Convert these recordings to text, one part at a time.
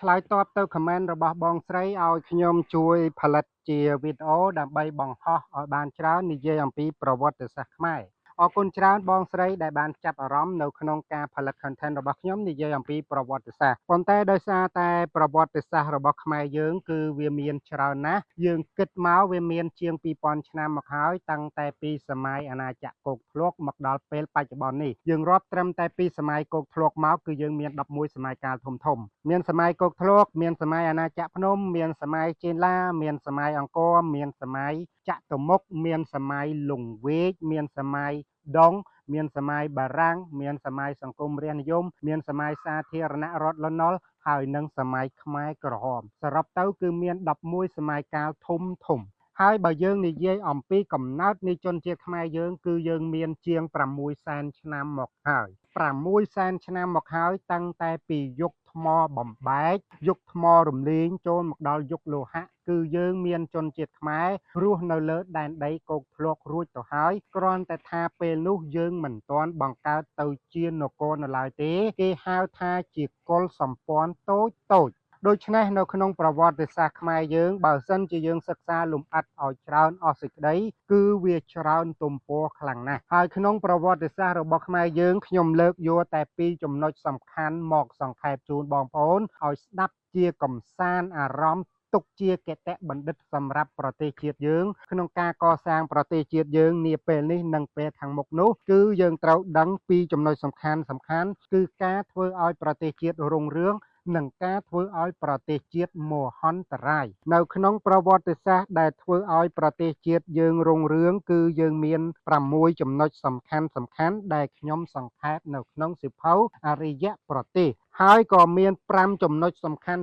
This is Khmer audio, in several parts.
ឆ្លើយតបទៅខមមិនរបស់បងស្រីឲ្យខ្ញុំជួយផលិតជាវីដេអូដើម្បីបង្ហោះឲ្យបានច្រើននិយាយអំពីប្រវត្តិសាស្ត្រខ្មែរអរគុណច្រើនបងស្រីដែលបានចាប់អារម្មណ៍នៅក្នុងការផលិត content របស់ខ្ញុំនិយាយអំពីប្រវត្តិសាស្ត្រប៉ុន្តែដោយសារតែប្រវត្តិសាស្ត្ររបស់ខ្មែរយើងគឺវាមានច្រើនណាស់យើងគិតមកវាមានជាង2000ឆ្នាំមកហើយតាំងតែពីសម័យអាណាចក្រគោកធ្លកមកដល់ពេលបច្ចុប្បន្ននេះយើងរាប់ត្រឹមតែពីសម័យគោកធ្លកមកគឺយើងមាន11សម័យកាលធំៗមានសម័យគោកធ្លកមានសម័យអាណាចក្រភ្នំមានសម័យចេនឡាមានសម័យអង្គរមានសម័យចតុមុខមានសម័យលង្វែកមានសម័យដុងមានសម័យបារាំងមានសម័យសង្គមរាស្ត្រនិយមមានសម័យសាធារណរដ្ឋលន់នល់ហើយនិងសម័យខ្មែរក្រហមសរុបទៅគឺមាន11សម័យកាលធំហើយបើយើងនិយាយអំពីកំណើតនៃជនជាតិខ្មែរយើងគឺយើងមានជាង6សែនឆ្នាំមកហើយ6សែនឆ្នាំមកហើយតាំងតែពីយុគថ្មបំបែកយុគថ្មរំលែងចូលមកដល់យុគលោហៈគឺយើងមានជនជាតិខ្មែររស់នៅលើដែនដីគោកធ្លករួចទៅហើយគ្រាន់តែថាពេលនោះយើងមិនទាន់បង្កើតទៅជានគរនៅឡើយទេគេហៅថាជាកុលសម្ព័ន្ធតូចដូច្នេះនៅក្នុងប្រវត្តិសាស្ត្រខ្មែរយើងបើសិនជាយើងសិក្សាលម្អិតឲ្យច្រើនអស់សេចក្តីគឺវាច្រើនទំព័រខ្លាំងណាស់ហើយក្នុងប្រវត្តិសាស្ត្ររបស់ខ្មែរយើងខ្ញុំលើកយកតែពីរចំណុចសំខាន់មកសង្ខេបជូនបងប្អូនឲ្យស្ដាប់ជាកំសាន្តអារម្មណ៍ទុកជាគតិបណ្ឌិតសម្រាប់ប្រទេសជាតិយើងក្នុងការកសាងប្រទេសជាតិយើងនាពេលនេះនិងពេលខាងមុខនោះគឺយើងត្រូវដឹងពីចំណុចសំខាន់គឺការធ្វើឲ្យប្រទេសជាតិរុងរឿងនិងការធ្វើឲ្យប្រទេសជាតិមហន្តរាយនៅក្នុងប្រវត្តិសាស្ត្រដែលធ្វើឲ្យប្រទេសជាតិយើងរុងរឿងគឺយើងមាន6ចំណុចសំខាន់ដែលខ្ញុំសង្ខេបនៅក្នុងសៀវភៅអរិយប្រទេសហើយក៏មាន5ចំណុចសំខា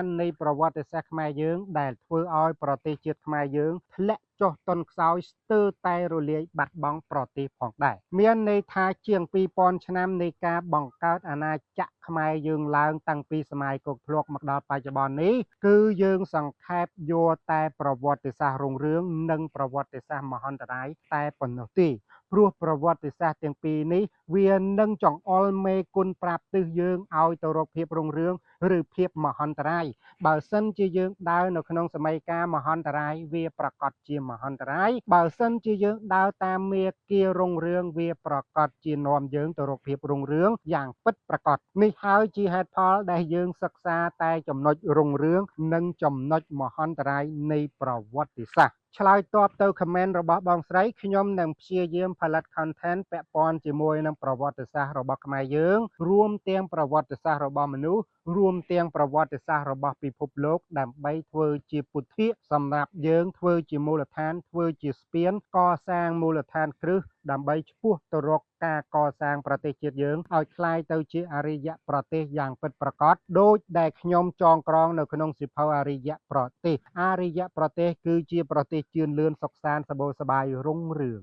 ន់នៃប្រវត្តិសាស្ត្រខ្មែរយើងដែលធ្វើឲ្យប្រទេសជាតិខ្មែរយើងធ្លាក់ចុះទន់ខ្សោយស្ទើរតែរលាយបាត់បង់ប្រទេសផងដែរមានន័យថាជាង2000ឆ្នាំនៃការបង្កើតអាណាចក្រខ្មែរយើងឡើងតាំងពីសម័យគោកធ្លកមកដល់បច្ចុប្បន្ននេះគឺយើងសង្ខេបយកតែប្រវត្តិសាស្ត្ររុងរឿងនិងប្រវត្តិសាស្ត្រមហន្តរាយតែប៉ុណ្ណោះទេព្រោះប្រវត្តិសាស្ត្រទាំងពីរនេះវានឹងចង្អុលមេគុណប្រាប់ទិសយើងឲ្យទៅរកភាពរុងរឿងឬភាពមហន្តរាយបើសិនជាយើងដើរនៅក្នុងសម័យកាលមហន្តរាយវាប្រកាសជាមហន្តរាយបើសិនជាយើងដើរតាមមាគ៌ារុងរឿងវាប្រកាសជានាំយើងទៅរកភាពរុងរឿងយ៉ាងពិតប្រាកដនេះហើយជាហេតុផលដែលយើងសិក្សាតែចំណុចរុងរឿងនិងចំណុចមហន្តរាយនៃប្រវត្តិសាស្ត្រឆ្លើយតបទៅ comment របស់បងស្រីខ្ញុំនឹងព្យាយាមផលិត content ពាក់ព័ន្ធជាមួយនឹងប្រវត្តិសាស្ត្ររបស់ខ្មែរយើងរួមទាំងប្រវត្តិសាស្ត្ររបស់មនុស្សរួមទាំងប្រវត្តិសាស្ត្ររបស់ពិភពលោកដើម្បីធ្វើជាពុទ្ធិសម្រាប់យើងធ្វើជាមូលដ្ឋានធ្វើជាស្ពានកសាងមូលដ្ឋានគ្រឹះដើម្បីឆ្ពោះទៅរកការកសាងប្រទេសជាតិយើងឲ្យคล้ายទៅជាអរិយប្រទេសយ៉ាងពិតប្រាកដដោយដែលខ្ញុំចងក្រងនៅក្នុងសៀវភៅអរិយប្រទេសគឺជាប្រទេសជឿនលឿនសុខសាន្តសម្បូរសប្បាយរុងរឿង